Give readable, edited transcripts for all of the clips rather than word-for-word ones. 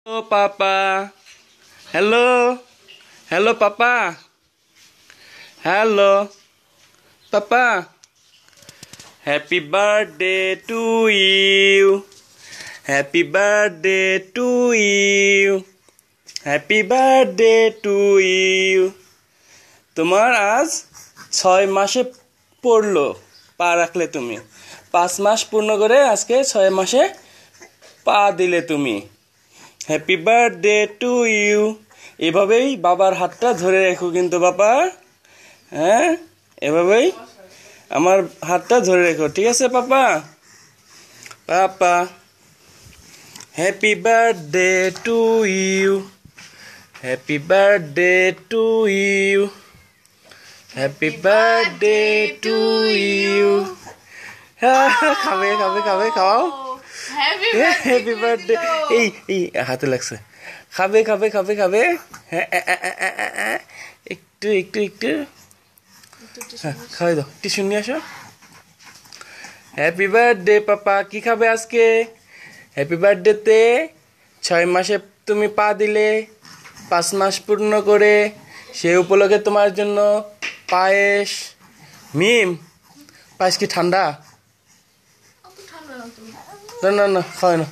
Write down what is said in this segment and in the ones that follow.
Hello, Papa. Hello. Hello, Papa. Hello, Papa. Happy birthday to you. Happy birthday to you. Happy birthday to you. তোমার আজ 6 মাসে পড়লো পা রাখলে তুমি 5 মাস পূর্ণ করে আজকে 6 মাসে পা দিলে তুমি হ্যাপি বার্থডে টু ইউ এভাবেই বাবার হাতটা ধরে রাখো কিন্তু বাবা হ্যাঁ এভাবেই আমার হাতটা ধরে রাখো ঠিক আছে পাপা পাপা happy birthday to you happy birthday to you happy birthday to you খাবে খাবে খাবে খাও হ্যাপি বার্থডে এই হাতে লাগছে খাবে খাবে খাবে খাবে একটু একটু একটু খাওয়াই দাও টিস্যু নিয়ে আসো হ্যাপি বার্থডে পাপা কি খাবে আজকে হ্যাপি বার্থডেতে 6 মাসে তুমি পা দিলে 5 মাস পূর্ণ করে সেই উপলক্ষে তোমার জন্য পায়েস মিম পায়েস কি ঠান্ডা না না না খাওয়াই না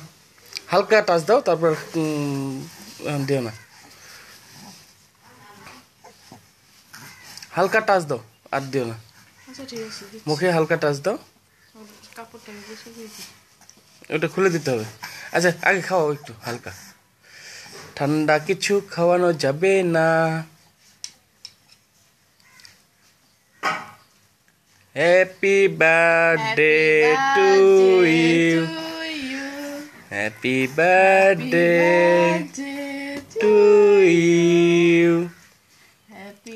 হালকা টাচ দাও তারপর দিও না হালকা টাচ দাও আর দিও না মুখে হালকা টাচ দাও ওটা খুলে দিতে হবে আচ্ছা আগে খাওয়াও একটু হালকা ঠান্ডা কিছু খাওয়ানো যাবে না happy birthday to you happy birthday to you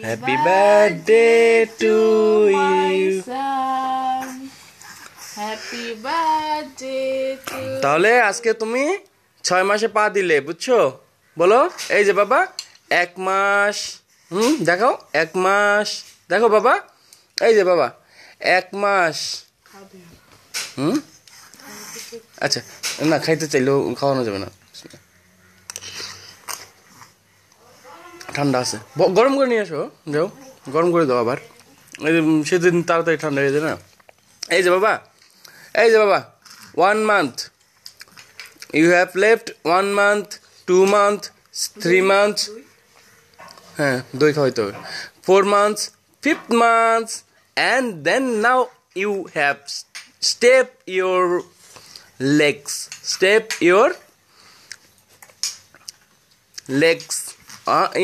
happy birthday to you happy birthday তাহলে আজকে তুমি 6 মাসে পা দিলে বুঝছো বলো এই যে বাবা 1 মাস দেখাও 1 মাস দেখো বাবা এই যে বাবা 1 মাস আচ্ছা না খাইতে চাইলেও খাওয়ানো যাবে না ঠান্ডা আছে গরম করে নিয়ে আসো যাও গরম করে দাও আবার এই সেদিন তাড়াতাড়ি ঠান্ডা হয়ে যায় না এই যে বাবা 1 month you have left 1 month 2 month 3 months হ্যাঁ 2 খাওয়াইতে হবে 4 months 5th month and then now you have step your legs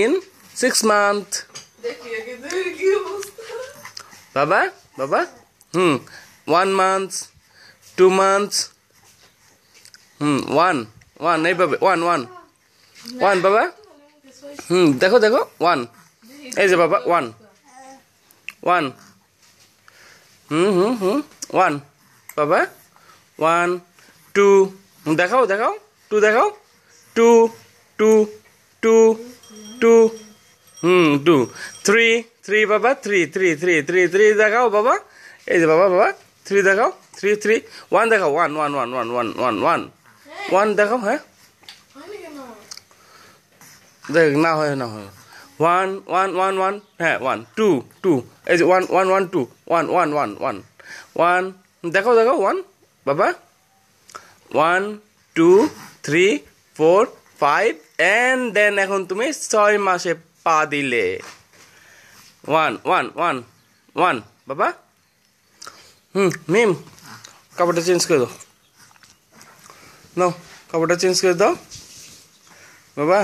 in 6 month baba 1 month 2 months 1 नहीं बाबा 1 बाबा देखो देखो 1 ऐसे बाबा 1 1 बाबा 1 2 देखाओ 2 देखाओ 2 2 2 2 2 3 बाबा 3 देखाओ बाबा ऐसे बाबा 3 देखाओ 3 1 देखाओ 1 देखाओ है देख ना हो 1 है 1 2 ऐसे 1 2 1 देखो 1 बाबा 1 2 3 4 5 and then এখন তুমি 6 মাসে পা দিলে 1 বাবা মিম কাপড়টা চেঞ্জ করে দাও নাও কাপড়টা চেঞ্জ করে দাও বাবা